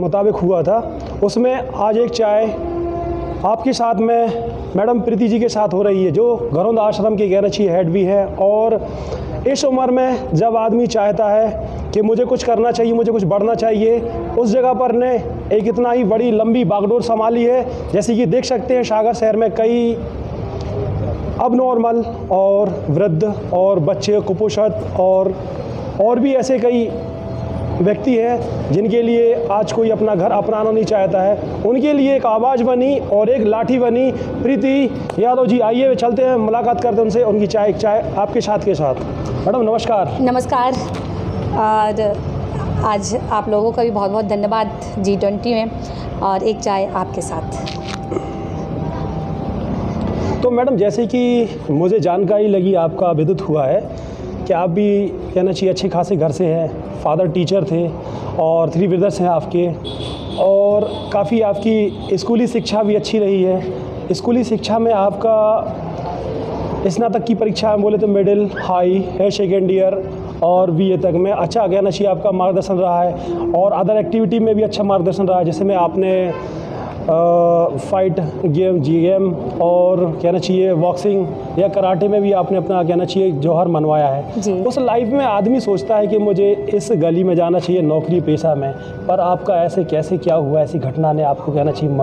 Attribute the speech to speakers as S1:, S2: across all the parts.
S1: मुताबिक हुआ था, उसमें आज एक चाय आपके साथ में मैडम प्रीति जी के साथ हो रही है, जो घरौंदा आश्रम के कहना चाहिए हेड भी है। और इस उम्र में जब आदमी चाहता है कि मुझे कुछ करना चाहिए, मुझे कुछ बढ़ना चाहिए, उस जगह पर ने एक इतना ही बड़ी लंबी बागडोर संभाली है। जैसे कि देख सकते हैं सागर शहर में कई अब नॉर्मल और वृद्ध और बच्चे कुपोषित और भी ऐसे कई व्यक्ति हैं जिनके लिए आज कोई अपना घर अपनाना नहीं चाहता है। उनके लिए एक आवाज़ बनी और एक लाठी बनी प्रीति यादव जी। आइए चलते हैं, मुलाकात करते हैं उनसे, उनकी चाय आपके साथ के साथ। मैडम नमस्कार।
S2: नमस्कार। और आज आप लोगों का भी बहुत बहुत धन्यवाद G20 में, और एक चाय आपके साथ।
S1: तो मैडम जैसे कि मुझे जानकारी लगी, आपका विदित हुआ है कि आप भी कहना चाहिए अच्छे खासे घर से हैं, फादर टीचर थे और 3 ब्रदर्स हैं आपके, और काफ़ी आपकी स्कूली शिक्षा भी अच्छी रही है। स्कूली शिक्षा में आपका स्नातक की परीक्षा में बोले तो मिडिल, हाई है, सेकेंड ईयर और BA तक में अच्छा कहना चाहिए आपका मार्गदर्शन रहा है, और अदर एक्टिविटी में भी अच्छा मार्गदर्शन रहा है। जैसे में आपने फाइट गेम, GM और कहना चाहिए बॉक्सिंग या कराटे में भी आपने अपना कहना चाहिए जौहर मनवाया है। उस लाइफ में आदमी सोचता है कि मुझे इस गली में जाना चाहिए नौकरी पेशा में, पर आपका ऐसे कैसे क्या हुआ, ऐसी घटना ने आपको कहना चाहिए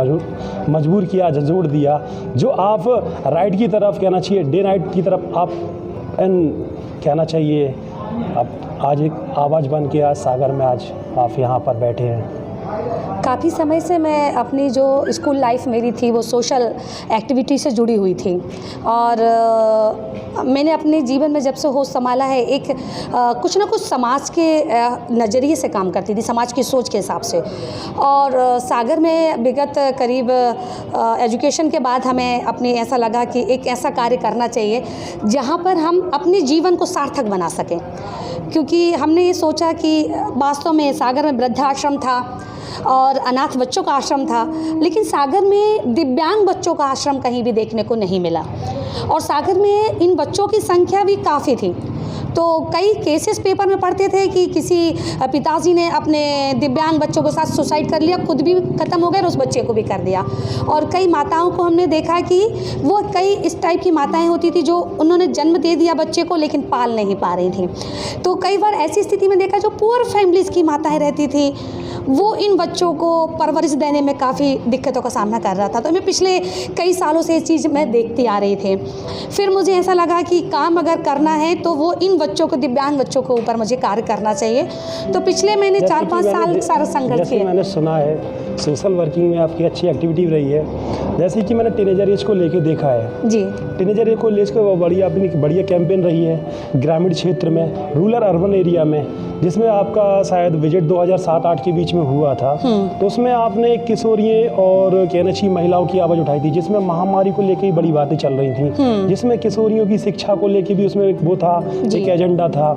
S1: मजबूर किया, झंझोड़ दिया, जो आप राइट की तरफ कहना चाहिए डे नाइट की तरफ आप कहना चाहिए आप आज एक आवाज़ बन के आज सागर में आज आप यहाँ पर बैठे हैं।
S2: काफ़ी समय से मैं अपनी जो स्कूल लाइफ मेरी थी वो सोशल एक्टिविटी से जुड़ी हुई थी, और मैंने अपने जीवन में जब से होश संभाला है एक कुछ ना कुछ समाज के नज़रिए से काम करती थी, समाज की सोच के हिसाब से। और सागर में विगत करीब एजुकेशन के बाद हमें अपने ऐसा लगा कि एक ऐसा कार्य करना चाहिए जहाँ पर हम अपने जीवन को सार्थक बना सकें, क्योंकि हमने ये सोचा कि वास्तव में सागर में वृद्धाश्रम था और अनाथ बच्चों का आश्रम था, लेकिन सागर में दिव्यांग बच्चों का आश्रम कहीं भी देखने को नहीं मिला, और सागर में इन बच्चों की संख्या भी काफ़ी थी। तो कई केसेस पेपर में पढ़ते थे कि किसी पिताजी ने अपने दिव्यांग बच्चों के साथ सुसाइड कर लिया, खुद भी ख़त्म हो गए और उस बच्चे को भी कर दिया। और कई माताओं को हमने देखा कि वो कई इस टाइप की माताएं होती थी जो उन्होंने जन्म दे दिया बच्चे को लेकिन पाल नहीं पा रही थी। तो कई बार ऐसी स्थिति में देखा जो पुअर फैमिलीज़ की माताएँ रहती थी, वो इन बच्चों को परवरिश देने में काफ़ी दिक्कतों का सामना कर रहा था। तो मैं पिछले कई सालों से ये चीज़ मैं देखती आ रही थी। फिर मुझे ऐसा लगा कि काम अगर करना है तो वो इन बच्चों को, दिव्यांग बच्चों के ऊपर मुझे कार्य करना चाहिए। तो पिछले मैंने 4-5 साल सारा संघर्ष किया।
S1: मैंने सुना है सोशल वर्किंग में आपकी अच्छी एक्टिविटी रही है, जैसे कि मैंने टीनेजर एज को लेके देखा है
S2: जी।
S1: टीनेजर एज को लेकर बढ़िया कैंपेन रही है ग्रामीण क्षेत्र में, रूरल अर्बन एरिया में, जिसमें आपका शायद विजिट 2007-8 के बीच में हुआ था। तो उसमें आपने किशोरियों और कहना चाहिए महिलाओं की आवाज़ उठाई थी, जिसमें महामारी को लेकर ही बड़ी बातें चल रही थी, जिसमें किशोरियों की शिक्षा को लेकर भी उसमें एक वो था, एक एजेंडा था।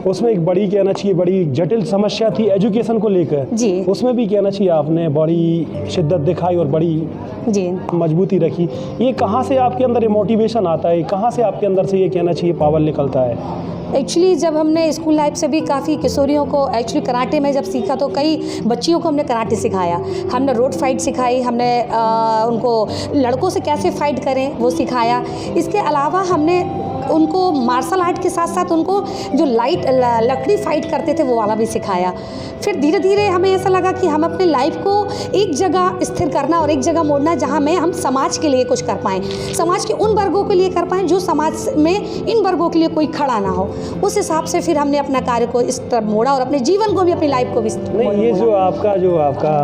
S1: उसमें एक बड़ी कहना चाहिए बड़ी जटिल समस्या थी एजुकेशन को लेकर, उसमें भी कहना चाहिए आपने बड़ी शिद्दत दिखाई और बड़ी मजबूती रखी। ये कहाँ से आपके अंदर ये मोटिवेशन आता है, कहाँ से आपके अंदर से ये कहना चाहिए पावर निकलता है?
S2: एक्चुअली जब हमने स्कूल लाइफ से भी काफ़ी किशोरियों को एक्चुअली कराटे में जब सीखा, तो कई बच्चियों को हमने कराटे सिखाया, हमने रोड फाइट सिखाई, हमने उनको लड़कों से कैसे फाइट करें वो सिखाया। इसके अलावा हमने उनको मार्शल आर्ट के साथ साथ उनको जो लकड़ी फाइट करते थे वो वाला भी सिखाया। फिर धीरे धीरे हमें ऐसा लगा कि हम अपने लाइफ को एक जगह स्थिर करना और एक जगह मोड़ना जहाँ में हम समाज के लिए कुछ कर पाएँ, समाज के उन वर्गों के लिए कर पाएँ जो समाज में इन वर्गों के लिए कोई खड़ा ना हो। उस हिसाब से फिर हमने अपना कार्य को इस तरफ मोड़ा और अपने जीवन को भी, अपनी लाइफ को भी
S1: नहीं। ये जो आपका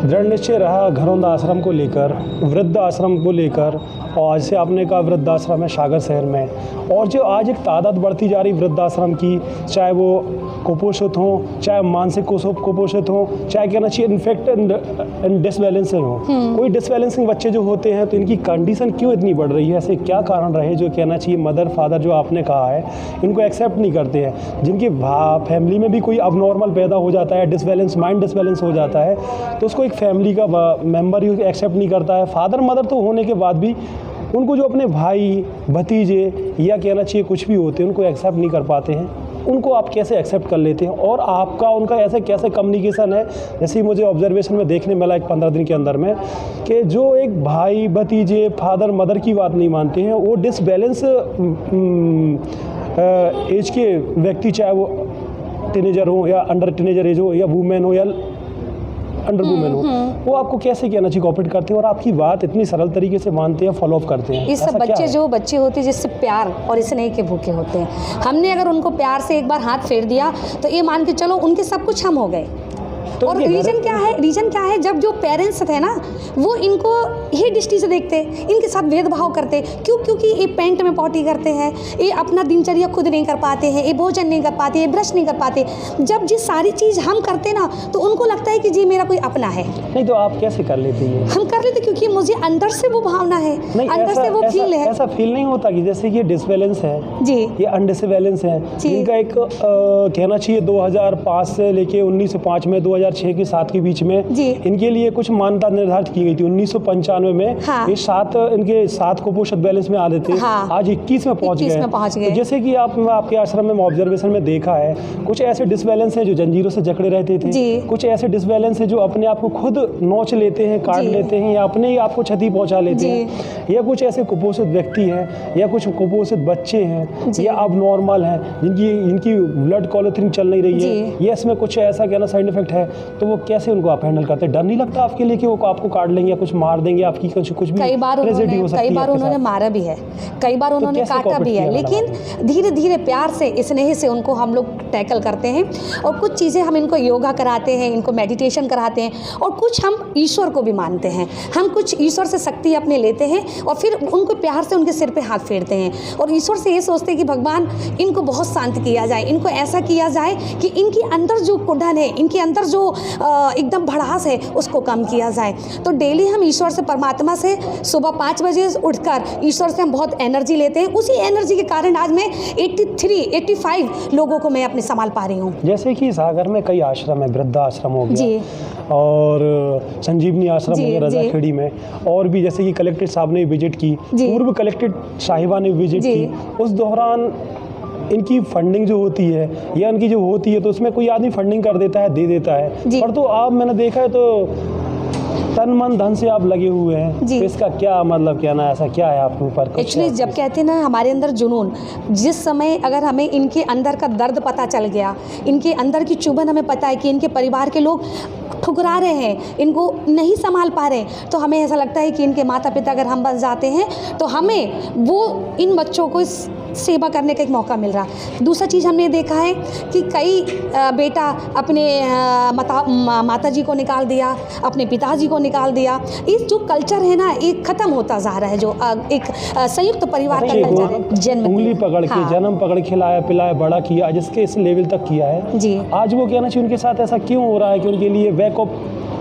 S1: दृढ़ निश्चय रहा घरौंदा आश्रम को लेकर, वृद्ध आश्रम को लेकर, और आज से आपने कहा वृद्ध आश्रम है सागर शहर में, और जो आज एक तादाद बढ़ती जा रही वृद्ध आश्रम की, चाहे वो कुपोषित हों, चाहे मानसिक कुपोषित हों, चाहे कहना चाहिए इन्फेक्ट एंड डिसबैलेंसिंग हो, कोई डिसबैलेंसिंग बच्चे जो होते हैं, तो इनकी कंडीशन क्यों इतनी बढ़ रही है? ऐसे क्या कारण रहे जो कहना चाहिए मदर फादर जो आपने कहा है इनको एक्सेप्ट नहीं करते हैं, जिनकी फैमिली में भी कोई अबनॉर्मल पैदा हो जाता है, माइंड डिसबैलेंस हो जाता है, तो उसको एक फैमिली का मेंबर ही एक्सेप्ट नहीं करता है। फादर मदर तो होने के बाद भी उनको जो अपने भाई भतीजे या कहना चाहिए कुछ भी होते हैं उनको एक्सेप्ट नहीं कर पाते हैं। उनको आप कैसे एक्सेप्ट कर लेते हैं और आपका उनका ऐसे कैसे कम्युनिकेशन है? जैसे मुझे ऑब्जर्वेशन में देखने मिला एक 15 दिन के अंदर में कि जो एक भाई भतीजे फादर मदर की बात नहीं मानते हैं, वो डिसबैलेंस एज के व्यक्ति, चाहे वो टीनेजर हो या अंडर टीनेजर एज हो या वुमेन हो या अंडर वुमेन हो, वो आपको कैसे कहना चाहिए कोऑपरेट करते हैं और आपकी बात इतनी सरल तरीके से मानते हैं, फॉलो अप करते हैं?
S2: ये सब बच्चे जो बच्चे होते हैं जिससे प्यार और स्नेह के भूखे होते हैं, हमने अगर उनको प्यार से एक बार हाथ फेर दिया तो ये मान के चलो उनके सब कुछ हम हो गए।
S1: तो
S2: और रीज़न क्या है जब जो पेरेंट्स थे ना वो इनको ही दृष्टि से देखते, इनके साथ भेदभाव करते, क्योंकि ये पेंट में पॉटी करते हैं, ये अपना दिनचर्या खुद नहीं कर पाते हैं, ये भोजन नहीं कर पाते, ये ब्रश नहीं कर पाते। जब जिस सारी चीज़ हम करते ना तो उनको लगता है कि जी मेरा कोई अपना है।
S1: नहीं तो आप कैसे कर लेते हैं?
S2: हम कर लेते क्योंकि मुझे अंदर से वो भावना है, अंदर से वो फील है।
S1: ऐसा फील नहीं होता कि जैसे कि डिसबैलेंस है
S2: जी,
S1: ये अनडिसबैलेंस है, इनका एक कहना चाहिए 2005 से लेके 1905 में 2006 की 7 के बीच में
S2: जी,
S1: इनके लिए कुछ मान्यता निर्धारित की गई थी। 1995 में
S2: हाँ,
S1: ये 7 कुपोषित बैलेंस में आते थे,
S2: हाँ,
S1: आज 21 में पहुंच गए।
S2: तो
S1: जैसे कि आपके आश्रम में ऑब्जर्वेशन में देखा है, कुछ ऐसे डिसबैलेंस हैं जो जंजीरों से जकड़े रहते थे, कुछ ऐसे डिसबैलेंस हैं जो अपने आप को खुद नोच लेते हैं, काट लेते हैं या अपने ही आपको क्षति पहुंचा लेते हैं, या कुछ ऐसे कुपोषित व्यक्ति हैं या कुछ कुपोषित बच्चे हैं या अब नॉर्मल हैं जिनकी ब्लड क्लॉटिंग चल नहीं रही है, या इसमें कुछ ऐसा कहना साइड इफेक्ट है, तो वो कैसे उनको आप हैंडल करते हैं? डर नहीं लगता आपके लिए कि वो आपको काट लेंगे या कुछ मार देंगे, आपकी कुछ भी
S2: कई बार उन्होंने मारा भी है, कई बार उन्होंने काटा भी है, लेकिन धीरे धीरे प्यार से स्नेह से उनको हम लोग टैकल करते हैं। और कुछ चीज़ें हम इनको योगा कराते हैं, इनको मेडिटेशन कराते हैं, और कुछ हम ईश्वर को भी मानते हैं। हम कुछ ईश्वर से शक्ति अपने लेते हैं और फिर उनको प्यार से उनके सिर पे हाथ फेरते हैं और ईश्वर से ये सोचते हैं कि भगवान इनको बहुत शांत किया जाए, इनको ऐसा किया जाए कि इनके अंदर जो कुंडन है, इनके अंदर जो एकदम भड़ास है उसको कम किया जाए। तो डेली हम ईश्वर से, परमात्मा से सुबह 5 बजे उठकर ईश्वर से हम बहुत एनर्जी लेते हैं। उसी एनर्जी के कारण आज मैं 85 लोगों को मैं अपने संभाल पा रही हूँ।
S1: जैसे कि सागर में कई आश्रम है, वृद्धाश्रम हो गया
S2: जी,
S1: और संजीवनी आश्रम हो गया रजाखेड़ी में, और भी जैसे कि कलेक्ट्रेट साहब ने विजिट की, पूर्व कलेक्ट्रेट साहिबा ने विजिट की, उस दौरान इनकी फंडिंग जो होती है या इनकी जो होती है तो उसमें कोई आदमी फंडिंग कर देता है, दे देता है, और तो आप मैंने देखा है तो तन मन धन से आप लगे हुए हैं, तो इसका क्या मतलब कहना है, ऐसा क्या है आपके ऊपर?
S2: एक्चुअली जब कहते हैं ना हमारे अंदर जुनून, जिस समय अगर हमें इनके अंदर का दर्द पता चल गया, इनके अंदर की चुभन हमें पता है कि इनके परिवार के लोग ठुकरा रहे हैं, इनको नहीं संभाल पा रहे, तो हमें ऐसा लगता है कि इनके माता पिता अगर हम बन जाते हैं तो हमें वो इन बच्चों को सेवा करने का एक मौका मिल रहा। दूसरा चीज़ हमने देखा है कि कई बेटा अपने माता जी को निकाल दिया, अपने पिताजी को निकाल दिया। इस जो कल्चर है ना ये ख़त्म होता जा रहा है, जो एक संयुक्त परिवार का कल्चर है। जन्म
S1: उंगली पकड़ के जन्म पकड़ खिलाया पिलाया बड़ा किया, जिसके इस लेवल तक किया है
S2: जी,
S1: आज वो कहना चाहिए उनके साथ ऐसा क्यों हो रहा है कि उनके लिए बैकअप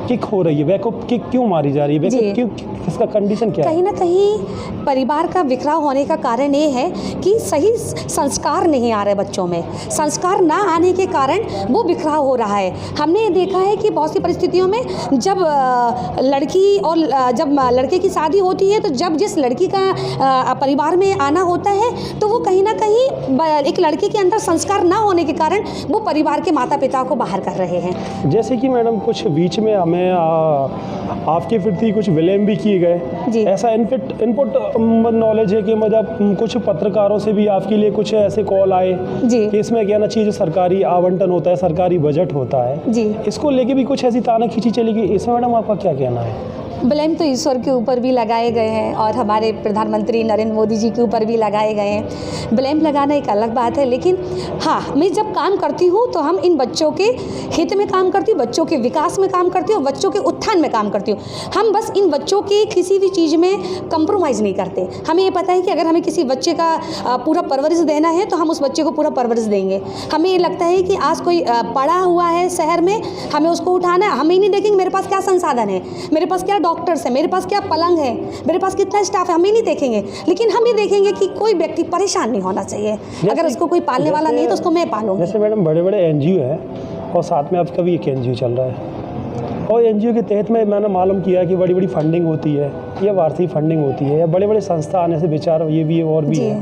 S1: किक हो रही है, बैकअप किक क्यों मारी जा रही है, क्यों, इसका कंडीशन क्या है?
S2: कहीं ना कहीं परिवार का बिखराव होने का कारण ये है कि सही संस्कार नहीं आ रहे बच्चों में। संस्कार ना आने के कारण वो बिखराव हो रहा है। हमने ये देखा है कि बहुत सी परिस्थितियों में जब लड़की और जब लड़के की शादी होती है तो जब जिस लड़की का परिवार में आना होता है तो वो कहीं ना कहीं एक लड़के के अंदर संस्कार ना होने के कारण वो परिवार के माता पिता को बाहर कर रहे हैं।
S1: जैसे कि मैडम कुछ बीच में हमें आपके प्रति कुछ विलेम भी किए गए, ऐसा इनपुट नॉलेज है कि मतलब कुछ पत्रकारों से भी आपके लिए कुछ ऐसे कॉल आए कि इसमें कहना चाहिए जो सरकारी आवंटन होता है, सरकारी बजट होता है, इसको लेके भी कुछ ऐसी ताना खींची चलेगी, इसमें मैडम आपका क्या कहना है?
S2: ब्लेम तो ईश्वर के ऊपर भी लगाए गए हैं और हमारे प्रधानमंत्री नरेंद्र मोदी जी के ऊपर भी लगाए गए हैं। ब्लेम लगाना एक अलग बात है, लेकिन हाँ, मैं जब काम करती हूँ तो हम इन बच्चों के हित में काम करती हूँ, बच्चों के विकास में काम करती हूँ, बच्चों के उत्थान में काम करती हूँ। हम बस इन बच्चों के किसी भी चीज़ में कंप्रोमाइज़ नहीं करते। हमें ये पता है कि अगर हमें किसी बच्चे का पूरा परवरिश देना है तो हम उस बच्चे को पूरा परवरिश देंगे। हमें ये लगता है कि आज कोई पढ़ा हुआ है शहर में, हमें उसको उठाना है, हमें नहीं देखेंगे मेरे पास क्या संसाधन है, मेरे पास क्या डॉक्टर्स है, मेरे पास क्या पलंग है, मेरे पास कितना स्टाफ है, हम ही नहीं देखेंगे, लेकिन हम ये देखेंगे कि कोई व्यक्ति परेशान नहीं होना चाहिए। अगर उसको कोई पालने वाला नहीं तो उसको मैं पालूंगी।
S1: जैसे मैडम बड़े बड़े एनजीओ हैं और साथ में आपका भी एक एनजीओ चल रहा है, और एनजीओ के तहत में मैंने मालूम किया कि बड़ी बड़ी फंडिंग होती है या वार्षिक फंडिंग होती है या बड़े बड़े संस्था आने से विचार ये भी है और भी है,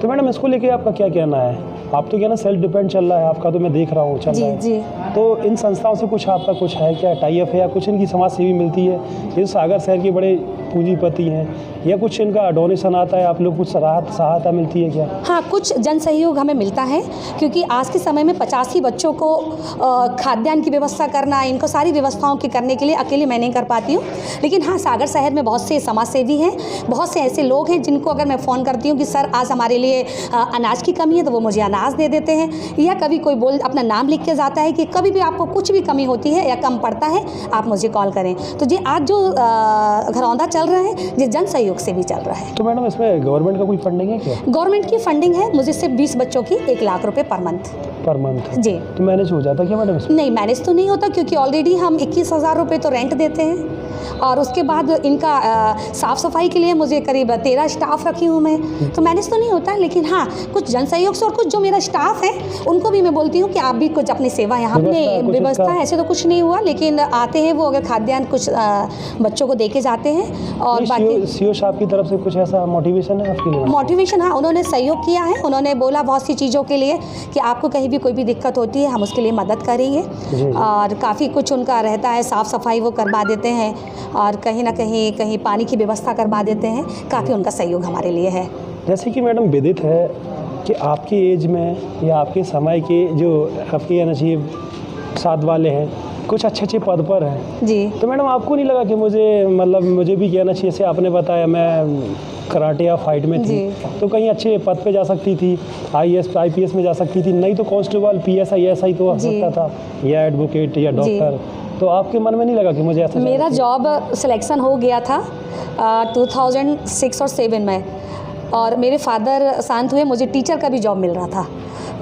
S1: तो मैडम इसको लेके आपका क्या कहना है? आप तो क्या ना सेल्फ डिपेंड चल रहा है आपका, तो मैं देख रहा हूँ चल रहा है।
S2: जी
S1: तो इन संस्थाओं से कुछ आपका कुछ है क्या टाई अप है, या कुछ इनकी समाज सेवी मिलती है? ये सागर शहर के बड़े पूंजीपति हैं, या कुछ इनका डोनेशन आता है, आप लोग कुछ सहायता मिलती है क्या?
S2: हाँ, कुछ जन सहयोग हमें मिलता है, क्योंकि आज के समय में 85 बच्चों को खाद्यान्न की व्यवस्था करना, इनको सारी व्यवस्थाओं के करने के लिए अकेले मैं नहीं कर पाती हूँ। लेकिन हाँ, सागर शहर में बहुत से समाज सेवी हैं, बहुत से ऐसे लोग हैं जिनको अगर मैं फ़ोन करती हूँ कि सर आज हमारे लिए अनाज की कमी है, तो वो मुझे अनाज दे देते हैं। या कभी कोई अपना नाम लिख के जाता है कि कभी भी आपको कुछ भी कमी होती है या कम पड़ता है, आप मुझे कॉल करें। तो ये आज जो घरौंदा चल रहा है, ये जन सहयोग से भी चल रहा है।
S1: तो मैडम इसमें गवर्नमेंट का कोई फंडिंग है क्या?
S2: गवर्नमेंट की फंडिंग है, मुझे सिर्फ 20 बच्चों की 1 लाख रुपए पर मंथ। जी।
S1: तो मैनेज हो जाता क्या मैडम इसमें?
S2: नहीं, मैनेज तो नहीं होता, क्योंकि ऑलरेडी हम 21,000 रुपये तो रेंट देते हैं, और उसके बाद इनका साफ़ सफाई के लिए मुझे करीब 13 स्टाफ रखी हूँ मैं, तो मैनेज तो नहीं होता। लेकिन हाँ, कुछ जन सहयोग से और कुछ जो मेरा स्टाफ है उनको भी मैं बोलती हूँ कि आप भी कुछ अपनी सेवा यहाँ अपने व्यवस्था, ऐसे तो कुछ नहीं हुआ, लेकिन आते हैं वो, अगर खाद्यान्न कुछ बच्चों को दे के जाते हैं। और बाकी
S1: सीओ साहब की तरफ से कुछ ऐसा मोटिवेशन है आपके लिए?
S2: मोटिवेशन, हाँ, उन्होंने सहयोग किया है। उन्होंने बोला बहुत सी चीज़ों के लिए कि आपको कहीं भी कोई भी दिक्कत होती है हम उसके लिए मदद करेंगे। और काफ़ी कुछ उनका रहता है, साफ़ सफाई वो करवा देते हैं, और कहीं ना कहीं पानी की व्यवस्था करवा देते हैं। काफ़ी उनका सहयोग हमारे लिए है।
S1: जैसे कि मैडम विदित है कि आपकी एज में या आपके समय के जो आपके कहना चाहिए साथ वाले हैं, कुछ अच्छे पद पर हैं
S2: जी।
S1: तो मैडम आपको नहीं लगा कि मुझे भी कहना चाहिए, जैसे आपने बताया मैं कराटे या फाइट में थी, तो कहीं अच्छे पद पे जा सकती थी, IAS IPS में जा सकती थी, नहीं तो कांस्टेबल PSI SI तो हो सकता था, या एडवोकेट या डॉक्टर। तो आपके मन में नहीं लगा कि मुझे ऐसा?
S2: मेरा जॉब सिलेक्शन हो गया था 2006 और 7 में, और मेरे फादर शांत हुए, मुझे टीचर का भी जॉब मिल रहा था,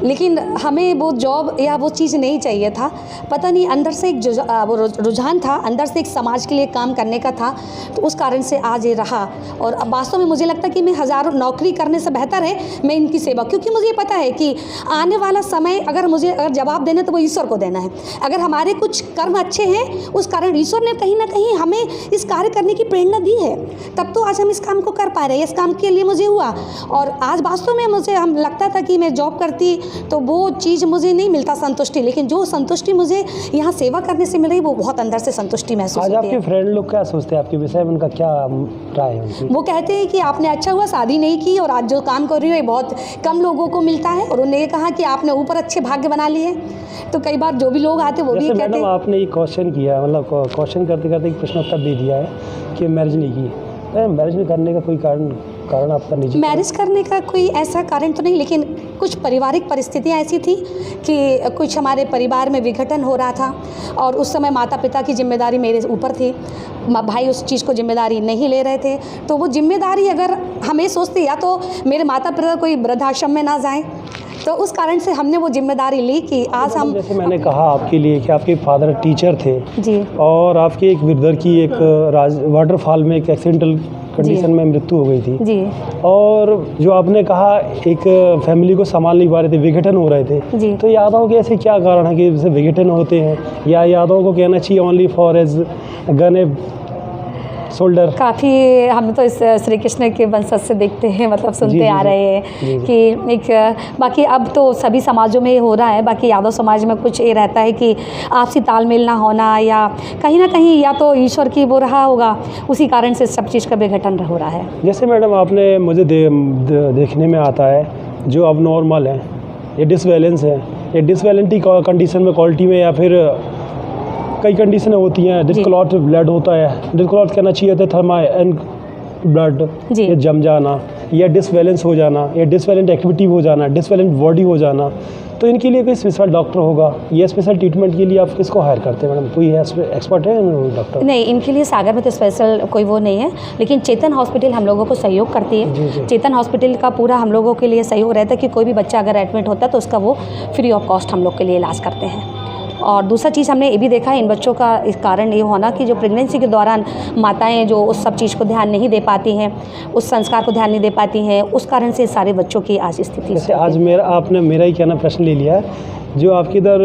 S2: लेकिन हमें वो जॉब या वो चीज़ नहीं चाहिए था। पता नहीं अंदर से एक वो रुझान था, अंदर से एक समाज के लिए काम करने का था, तो उस कारण से आज ये रहा। और अब वास्तव में मुझे लगता है कि मैं हज़ारों नौकरी करने से बेहतर है मैं इनकी सेवा, क्योंकि मुझे पता है कि आने वाला समय अगर जवाब देना तो वो ईश्वर को देना है। अगर हमारे कुछ कर्म अच्छे हैं, उस कारण ईश्वर ने कहीं ना कहीं हमें इस कार्य करने की प्रेरणा दी है, तब तो आज हम इस काम को कर पा रहे हैं। इस काम के लिए मुझे हुआ, और आज वास्तव में मुझे लगता था कि मैं जॉब करती तो वो चीज़ मुझे नहीं मिलता संतुष्टि, लेकिन जो संतुष्टि मुझे यहाँ सेवा करने से मिल रही, वो बहुत अंदर से संतुष्टि महसूस होती है।
S1: आज आपके फ्रेंड लोग क्या सोचते हैं आपके विषय में, उनका क्या राय है उनकी?
S2: वो कहते हैं कि आपने अच्छा हुआ शादी नहीं की, और आज जो काम कर रही हो ये बहुत कम लोगों को मिलता है, और उन्होंने ये कहा कि आपने ऊपर अच्छे भाग्य बना लिए। तो कई बार जो भी लोग आते वो भी कहते हैं।
S1: मैडम आपने एक क्वेश्चन किया, मतलब क्वेश्चन करते करते एक प्रश्न उत्तर दे दिया है कि मैरिज नहीं की। मैरिज नहीं करने का कोई कारण आपका निजी?
S2: मैरिज करने का कोई ऐसा कारण तो नहीं, लेकिन कुछ पारिवारिक परिस्थितियाँ ऐसी थी कि कुछ हमारे परिवार में विघटन हो रहा था, और उस समय माता पिता की जिम्मेदारी मेरे ऊपर थी, भाई उस चीज़ को जिम्मेदारी नहीं ले रहे थे। तो वो जिम्मेदारी अगर हमें सोचते या तो मेरे माता पिता कोई वृद्धाश्रम में ना जाएं, तो उस कारण से हमने वो जिम्मेदारी ली कि आज हम,
S1: जैसे मैंने कहा आपके लिए कि आपके फादर टीचर थे
S2: जी,
S1: और आपके एक ब्रदर की एक वाटरफॉल में एक एक्सीडेंटल कंडीशन में मृत्यु हो गई थी
S2: जी,
S1: और जो आपने कहा एक फैमिली को संभाल नहीं पा रहे थे, विघटन हो रहे थे
S2: जी।
S1: तो यादों के ऐसे क्या कारण है कि जैसे विघटन होते हैं, या यादों को कहना चाहिए only for age gun a shoulder?
S2: काफ़ी हम तो इस श्री कृष्ण के वंशज से देखते हैं, मतलब सुनते आ रहे हैं कि एक, बाकी अब तो सभी समाजों में हो रहा है, बाकी यादव समाज में कुछ ये रहता है कि आपसी तालमेल ना होना, या कहीं ना कहीं या तो ईश्वर की वो रहा होगा, उसी कारण से सब चीज़ का विघटन हो रहा है।
S1: जैसे मैडम आपने मुझे देखने में आता है जो अब नॉर्मल है, ये डिसबैलेंस है, ये डिसबैलेंटी कंडीशन में क्वालिटी में, या फिर कई कंडीशनें होती हैं, डिस्क्लॉट ब्लड होता है, डिस्क्लॉट कहना चाहिए था थर्मा एंड ब्लड, ये जम जाना, या डिसबैलेंस हो जाना, या डिसबैलेंट एक्टिविटी हो जाना, डिसबैलेंट बॉडी हो जाना, तो इनके लिए कोई स्पेशल डॉक्टर होगा? ये स्पेशल ट्रीटमेंट के लिए आप किसको हायर करते हैं मैडम? कोई एक्सपर्ट है डॉक्टर?
S2: नहीं, इनके लिए सागर में तो स्पेशल कोई वो नहीं है, लेकिन चेतन हॉस्पिटल हम लोगों को सहयोग करती है। चेतन हॉस्पिटल का पूरा हम लोगों के लिए सहयोग रहता है कि कोई भी बच्चा अगर एडमिट होता है तो उसका वो फ्री ऑफ कॉस्ट हम लोग के लिए इलाज करते हैं। और दूसरा चीज़ हमने ये भी देखा है, इन बच्चों का इस कारण ये होना कि जो प्रेगनेंसी के दौरान माताएं जो उस सब चीज़ को ध्यान नहीं दे पाती हैं, उस संस्कार को ध्यान नहीं दे पाती हैं, उस कारण से सारे बच्चों की आज स्थिति।
S1: जैसे आज आपने मेरा ही कहना प्रश्न ले लिया है, जो आपके इधर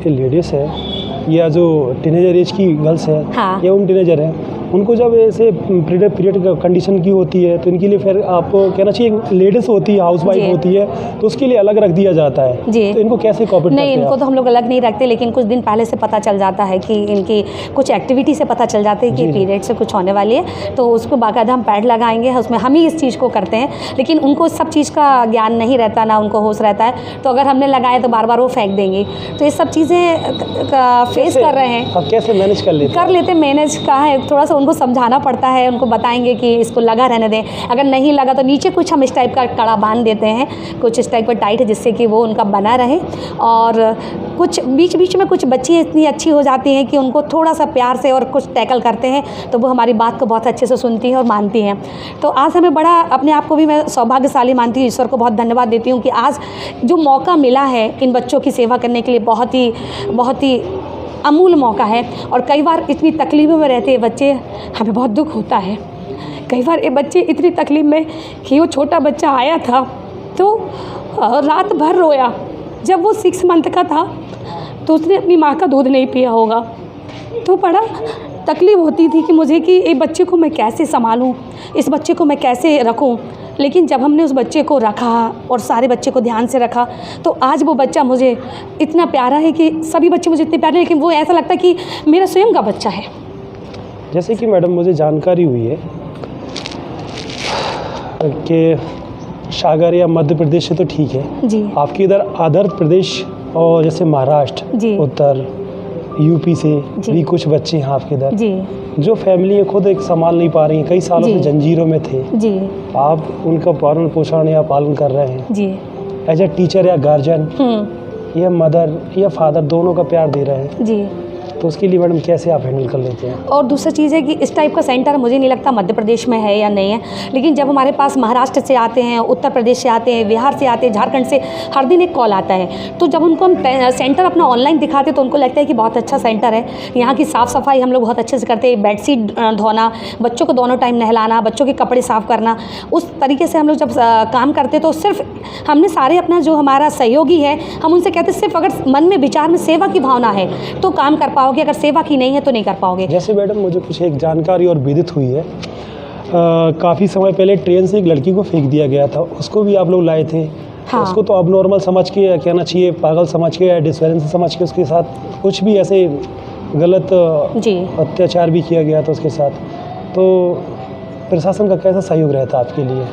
S1: लेडीज़ है या जो टीनेजर एज की गर्ल्स है,
S2: हाँ,
S1: या उन टीनेजर है, उनको जब ऐसे पीरियड कंडीशन की होती है तो इनके लिए फिर आपको कहना चाहिए लेडीज़ होती है, हाउस वाइफ
S2: जी।
S1: होती है, तो उसके लिए अलग रख दिया जाता है।
S2: जी।
S1: तो इनको कैसे कॉपरेट
S2: नहीं,
S1: करते हैं
S2: इनको
S1: आप?
S2: तो हम लोग अलग नहीं रखते, लेकिन कुछ दिन पहले से पता चल जाता है कि इनकी कुछ एक्टिविटी से पता चल जाता है कि
S1: जी, जी।
S2: पीरियड से कुछ होने वाली है, तो उसको बाकायदा हम पैड लगाएंगे, उसमें हम ही इस चीज़ को करते हैं। लेकिन उनको सब चीज़ का ज्ञान नहीं रहता, ना उनको होश रहता है, तो अगर हमने लगाया तो बार बार वो फेंक देंगी। तो ये सब चीज़ें फेस कर रहे हैं।
S1: आप कैसे मैनेज कर लेते हैं?
S2: कर लेते, मैनेज कहाँ है, थोड़ा सा उनको समझाना पड़ता है, उनको बताएंगे कि इसको लगा रहने दें, अगर नहीं लगा तो नीचे कुछ हम इस टाइप का कड़ा बांध देते हैं, कुछ इस टाइप का टाइट, जिससे कि वो उनका बना रहे। और कुछ बीच बीच में कुछ बच्ची इतनी अच्छी हो जाती हैं कि उनको थोड़ा सा प्यार से और कुछ टैकल करते हैं तो वो हमारी बात को बहुत अच्छे से सुनती हैं और मानती हैं। तो आज हमें बड़ा, अपने आप को भी मैं सौभाग्यशाली मानती हूँ, ईश्वर को बहुत धन्यवाद देती हूँ कि आज जो मौका मिला है इन बच्चों की सेवा करने के लिए, बहुत ही अमूल्य मौका है। और कई बार इतनी तकलीफ़ों में रहते हैं बच्चे, हमें बहुत दुख होता है। कई बार ये बच्चे इतनी तकलीफ़ में कि वो छोटा बच्चा आया था तो रात भर रोया। जब वो 6 मंथ का था तो उसने अपनी माँ का दूध नहीं पिया होगा। तो बड़ा तकलीफ़ होती थी कि मुझे कि ये बच्चे को मैं कैसे संभालूं, इस बच्चे को मैं कैसे रखूं। लेकिन जब हमने उस बच्चे को रखा और सारे बच्चे को ध्यान से रखा तो आज वो बच्चा मुझे इतना प्यारा है कि सभी बच्चे मुझे इतने प्यारे हैं, लेकिन वो ऐसा लगता है कि मेरा स्वयं का बच्चा है।
S1: जैसे कि मैडम मुझे जानकारी हुई है कि सागर या मध्य प्रदेश से तो ठीक है,
S2: जी
S1: आपके इधर आंध्र प्रदेश और जैसे महाराष्ट्र,
S2: जी।
S1: उत्तर यूपी से
S2: जी।
S1: भी कुछ बच्चे हैं आपके इधर,
S2: जी
S1: जो फैमिली है खुद एक संभाल नहीं पा रही हैं, कई सालों
S2: जी।
S1: से जंजीरों में थे।
S2: जी
S1: आप उनका पालन पोषण या पालन कर रहे हैं
S2: जी
S1: एज ए टीचर या गार्जियन या मदर या फादर, दोनों का प्यार दे रहे हैं,
S2: जी।
S1: तो उसके लिए मैडम कैसे आप हैंडल कर लेते हैं?
S2: और दूसरी चीज़ है कि इस टाइप का सेंटर मुझे नहीं लगता मध्य प्रदेश में है या नहीं है, लेकिन जब हमारे पास महाराष्ट्र से आते हैं, उत्तर प्रदेश से आते हैं, बिहार से आते हैं, झारखंड से हर दिन एक कॉल आता है, तो जब उनको हम सेंटर अपना ऑनलाइन दिखाते तो उनको लगता है कि बहुत अच्छा सेंटर है। यहाँ की साफ़ सफाई हम लोग बहुत अच्छे से करते हैं, बेडशीट धोना, बच्चों को दोनों टाइम नहलाना, बच्चों के कपड़े साफ़ करना, उस तरीके से हम लोग जब काम करते तो सिर्फ हमने सारे अपना जो हमारा सहयोगी है, हम उनसे कहते सिर्फ अगर मन में विचार में सेवा की भावना है तो काम कर पाओगे, अगर सेवा की नहीं है तो नहीं कर पाओगे।
S1: जैसे मैडम मुझे कुछ एक जानकारी और विदित हुई है, काफ़ी समय पहले ट्रेन से एक लड़की को फेंक दिया गया था, उसको भी आप लोग लाए थे।
S2: हाँ।
S1: उसको तो अब नॉर्मल समझ के, या कहना चाहिए पागल समझ के या डिसपेरेंसी समझ के उसके साथ कुछ भी ऐसे गलत
S2: जी
S1: अत्याचार भी किया गया था उसके साथ, तो प्रशासन का कैसा सहयोग रहता है आपके लिए?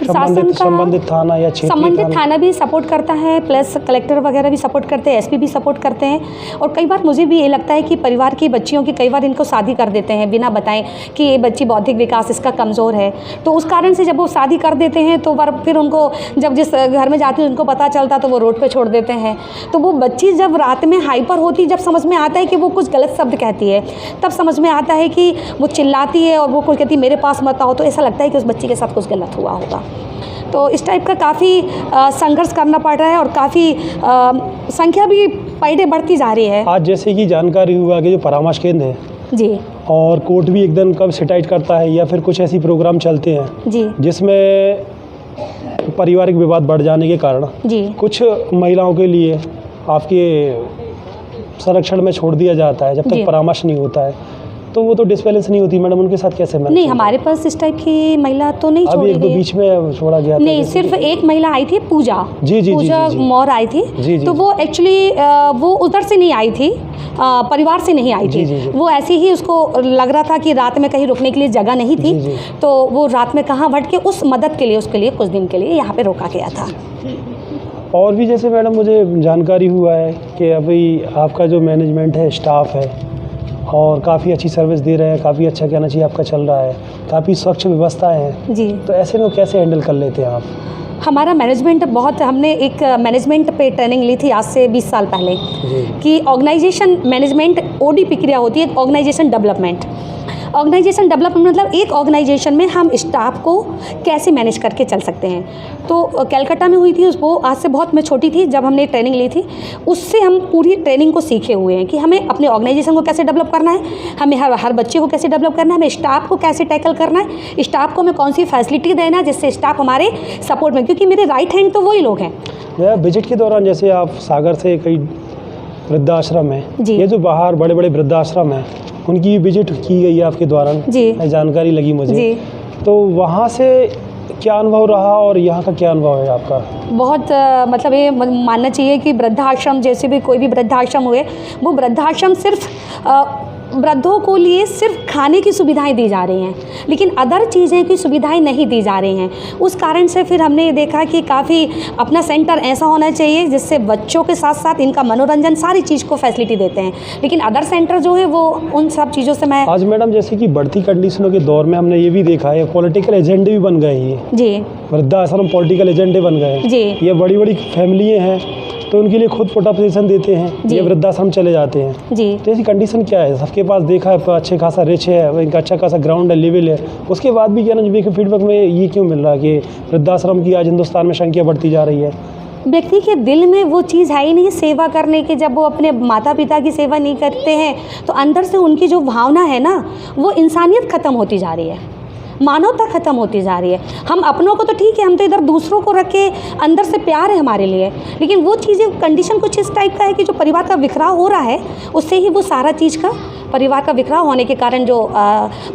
S1: संबंधित थाना या क्षेत्रीय
S2: संबंधित थाना भी सपोर्ट करता है, प्लस कलेक्टर वगैरह भी सपोर्ट करते हैं, एसपी भी सपोर्ट करते हैं। और कई बार मुझे भी ये लगता है कि परिवार की बच्चियों की कई बार इनको शादी कर देते हैं बिना बताएं कि ये बच्ची बौद्धिक विकास इसका कमज़ोर है, तो उस कारण से जब वो शादी कर देते हैं तो फिर उनको जब जिस घर में जाती है उनको पता चलता तो वो रोड पर छोड़ देते हैं। तो वो बच्ची जब रात में हाइपर होती, जब समझ में आता है कि वो कुछ गलत शब्द कहती है, तब समझ में आता है कि वो चिल्लाती है और वो कोई कहती है मेरे पास मत आओ, तो ऐसा लगता है कि उस बच्ची के साथ कुछ गलत हुआ होगा। तो इस टाइप का काफ़ी संघर्ष करना पड़ रहा है और काफ़ी संख्या भी पर डे बढ़ती जा रही है।
S1: आज जैसे कि जानकारी हुआ कि जो परामर्श केंद्र है
S2: जी
S1: और कोर्ट भी एकदम कब सिटाइट करता है या फिर कुछ ऐसी प्रोग्राम चलते हैं
S2: जी
S1: जिसमें पारिवारिक विवाद बढ़ जाने के कारण
S2: जी
S1: कुछ महिलाओं के लिए आपके संरक्षण में छोड़ दिया जाता है जब
S2: जी।
S1: तक परामर्श नहीं होता है, तो वो तो डिसबैलेंस नहीं होती मैडम, उनके साथ कैसे मैनेज?
S2: नहीं, हमारे पास इस टाइप की महिला तो नहीं
S1: अभी
S2: छोड़ी
S1: एक दो
S2: गई।
S1: बीच में छोड़ा गया था
S2: नहीं,
S1: जैसे
S2: सिर्फ
S1: कि-
S2: एक महिला आई थी, पूजा
S1: जी, जी,
S2: पूजा
S1: जी, जी।
S2: मौर्य आई थी।
S1: जी, जी,
S2: तो
S1: जी।
S2: वो एक्चुअली वो उधर से नहीं आई थी, परिवार से नहीं आई
S1: जी,
S2: थी।
S1: जी, जी।
S2: वो ऐसे ही उसको लग रहा था कि रात में कहीं रुकने के लिए जगह नहीं थी,
S1: जी, जी।
S2: तो वो रात में कहाँ भटके, उस मदद के लिए उसके लिए कुछ दिन के लिए यहाँ पे रोका गया था।
S1: और भी जैसे मैडम मुझे जानकारी हुआ है कि अभी आपका जो मैनेजमेंट है, स्टाफ है और काफ़ी अच्छी सर्विस दे रहे हैं, काफ़ी अच्छा कहना चाहिए आपका चल रहा है, काफ़ी स्वच्छ व्यवस्थाएं हैं,
S2: जी,
S1: तो ऐसे में कैसे हैंडल कर लेते हैं आप?
S2: हमारा मैनेजमेंट बहुत, हमने एक मैनेजमेंट पे ट्रेनिंग ली थी आज से 20 साल पहले
S1: जी
S2: कि ऑर्गेनाइजेशन मैनेजमेंट OD प्रक्रिया होती है, ऑर्गेनाइजेशन डेवलपमेंट। ऑर्गेनाइजेशन डेवलपमेंट मतलब एक ऑर्गेनाइजेशन में हम स्टाफ को कैसे मैनेज करके चल सकते हैं। तो कलकत्ता में हुई थी, वो आज से बहुत, मैं छोटी थी जब हमने ट्रेनिंग ली थी, उससे हम पूरी ट्रेनिंग को सीखे हुए हैं कि हमें अपने ऑर्गेनाइजेशन को कैसे डेवलप करना है, हमें हर बच्चे को कैसे डेवलप करना है, हमें स्टाफ को कैसे टैकल करना है, स्टाफ को हमें कौन सी फैसिलिटी देना है जिससे स्टाफ हमारे सपोर्ट में, क्योंकि मेरे राइट हैंड तो वही लोग हैं।
S1: विजिट के दौरान जैसे आप सागर से कई वृद्धाश्रम है,
S2: जी।
S1: ये जो बाहर बड़े बड़े वृद्धाश्रम हैं उनकी विजिट की गई है आपके द्वारा,
S2: जी।
S1: जानकारी लगी मुझे।
S2: जी।
S1: तो वहाँ से क्या अनुभव रहा और यहाँ का क्या अनुभव है आपका?
S2: बहुत मतलब ये मानना चाहिए कि वृद्धाश्रम जैसे भी कोई भी वृद्धाश्रम हुए, वो वृद्धाश्रम सिर्फ वृद्धों को लिए सिर्फ खाने की सुविधाएं दी जा रही हैं, लेकिन अदर चीज़ें की सुविधाएं नहीं दी जा रही हैं। उस कारण से फिर हमने ये देखा कि काफ़ी अपना सेंटर ऐसा होना चाहिए जिससे बच्चों के साथ साथ इनका मनोरंजन सारी चीज़ को फैसिलिटी देते हैं, लेकिन अदर सेंटर जो है वो उन सब चीज़ों से मैं
S1: आज मैडम जैसे कि बढ़ती कंडीशनों के दौर में हमने ये भी देखा है पॉलिटिकल एजेंडे भी बन गए हैं,
S2: जी
S1: वृद्धाश्रम पॉलिटिकल एजेंडे बन गए हैं।
S2: जी।
S1: ये बड़ी बड़ी फैमिलियाँ हैं तो उनके लिए खुद पोर्टेशन देते हैं,
S2: जी।
S1: ये वृद्धाश्रम चले जाते हैं।
S2: जी।
S1: तो ऐसी कंडीशन क्या है? सबके पास देखा है अच्छे खासा रिच है, इनका अच्छा खासा ग्राउंड है, लेवल है, उसके बाद भी क्या ना जो फीडबैक में ये क्यों मिल रहा है कि वृद्धाश्रम की आज हिंदुस्तान में संख्या बढ़ती जा रही है?
S2: व्यक्ति के दिल में वो चीज़ है ही नहीं सेवा करने की। जब वो अपने माता पिता की सेवा नहीं करते हैं तो अंदर से उनकी जो भावना है ना, वो इंसानियत ख़त्म होती जा रही है, मानवता ख़त्म होती जा रही है। हम अपनों को तो ठीक है, हम तो इधर दूसरों को रख के अंदर से प्यार है हमारे लिए, लेकिन वो चीज़ें कंडीशन कुछ इस टाइप का है कि जो परिवार का बिखराव हो रहा है उससे ही वो सारा चीज़ का परिवार का बिखराव होने के कारण जो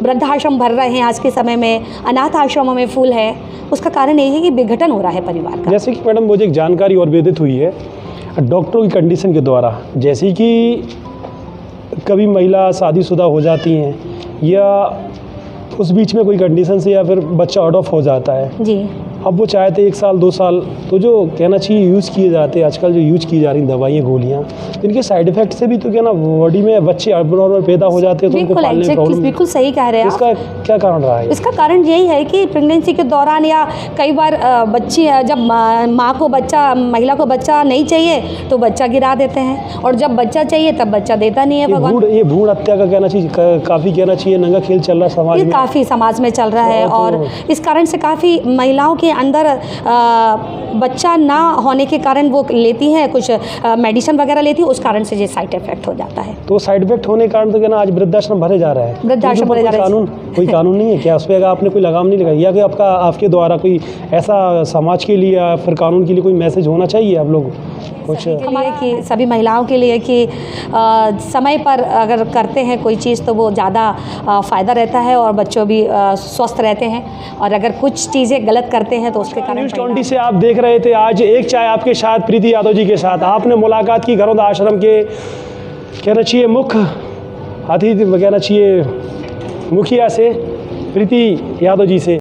S2: वृद्धाश्रम भर रहे हैं आज के समय में, अनाथ आश्रमों में फूल है, उसका कारण यही है कि विघटन हो रहा है परिवार का।
S1: जैसे कि मैडम मुझे एक जानकारी और विदित हुई है डॉक्टरों की कंडीशन के द्वारा, जैसे कि कभी महिला शादीशुदा हो जाती हैं या उस बीच में कोई कंडीशन से या फिर बच्चा आउट ऑफ हो जाता है,
S2: जी।
S1: अब वो चाहते 1 साल 2 साल, तो जो कहना चाहिए यूज़ किए जाते हैं आजकल, जो यूज़ की जा रही दवाइयाँ गोलियाँ, तो इनके साइड इफेक्ट से भी तो क्या ना बॉडी में बच्चे अबनॉर्मल पैदा हो जाते हैं तो उनको
S2: बिल्कुल
S1: पालने में प्रॉब्लम।
S2: बिल्कुल सही कह रहे हैं आप।
S1: इसका क्या कारण रहा है?
S2: इसका कारण यही है कि प्रेगनेंसी के दौरान या कई बार बच्ची जब माँ को बच्चा, महिला को बच्चा नहीं चाहिए तो बच्चा गिरा देते हैं, और जब बच्चा चाहिए तब बच्चा देता नहीं है भगवान।
S1: ये भ्रूण हत्या का कहना चाहिए, काफ़ी कहना चाहिए नंगा खेल चल रहा है समाज
S2: ये
S1: में,
S2: काफ़ी समाज में चल रहा है, और इस कारण से काफ़ी महिलाओं के अंदर बच्चा ना होने के कारण वो लेती हैं कुछ मेडिसिन वगैरह लेती है, उस कारण से ये साइड इफेक्ट हो जाता है।
S1: तो साइड इफेक्ट होने के कारण तो क्या ना आज वृद्धाश्रम भरे जा रहा है।
S2: वृद्धाश्रम भरे जा रहे हैं।
S1: कोई कानून नहीं है क्या उस पर? आपने कोई लगाम नहीं लगाई या कि आपके द्वारा कोई ऐसा समाज के लिए या फिर कानून के लिए कोई मैसेज होना चाहिए आप लोग कुछ
S2: हमारे कि सभी महिलाओं के लिए कि समय पर अगर करते हैं कोई चीज़ तो वो ज़्यादा फ़ायदा रहता है और बच्चों भी स्वस्थ रहते हैं, और अगर कुछ चीज़ें गलत करते हैं तो उसके कारण
S1: न्यूज़ 20 से आप देख रहे थे आज एक चाय आपके साथ प्रीति यादव जी के साथ। आपने मुलाकात की घरौंदा आश्रम के कहना चाहिए मुख्य अतिथि कहना चाहिए मुखिया से, प्रीति यादव जी से।